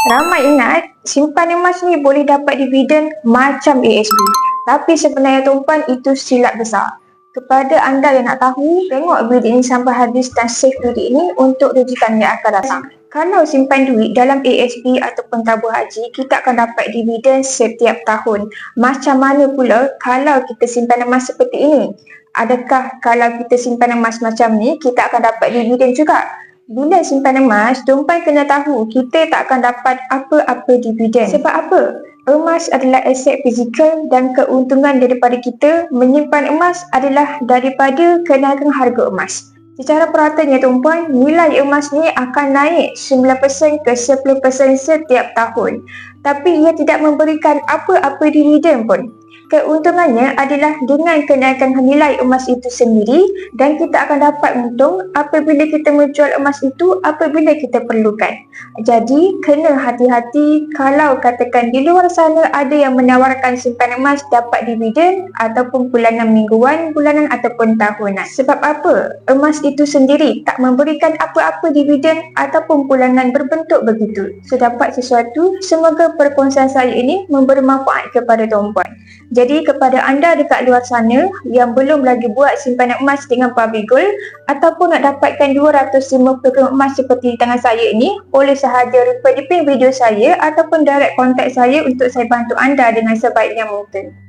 Ramai ingat simpanan emas ni boleh dapat dividen macam ASB. Tapi sebenarnya tuan-puan itu silap besar. Kepada anda yang nak tahu, tengok video ini sampai habis dan save video ini untuk rujukan yang akan datang. Kalau simpan duit dalam ASB ataupun tabung haji, kita akan dapat dividen setiap tahun. Macam mana pula kalau kita simpan emas seperti ini? Adakah kalau kita simpan emas macam ni, kita akan dapat dividen juga? Bila simpan emas, tuan-puan kena tahu kita tak akan dapat apa-apa dividen. Sebab apa? Emas adalah aset fizikal dan keuntungan daripada kita menyimpan emas adalah daripada kenaikan harga emas. Secara peratannya tuan-puan, nilai emas ni akan naik 9% ke 10% setiap tahun. Tapi ia tidak memberikan apa-apa dividen pun. Keuntungannya adalah dengan kenaikan nilai emas itu sendiri dan kita akan dapat untung apabila kita menjual emas itu apabila kita perlukan. Jadi, kena hati-hati kalau katakan di luar sana ada yang menawarkan simpanan emas dapat dividen ataupun bulanan mingguan, bulanan ataupun tahunan. Sebab apa? Emas itu sendiri tak memberikan apa-apa dividen ataupun bulanan berbentuk begitu. So, dapat sesuatu, semoga perkongsian saya ini memberi manfaat kepada tuan-puan. Jadi kepada anda dekat luar sana yang belum lagi buat simpanan emas dengan Public Gold ataupun nak dapatkan 250 gram emas seperti di tangan saya ini, boleh sahaja refer di pin video saya ataupun direct contact saya untuk saya bantu anda dengan sebaiknya mungkin.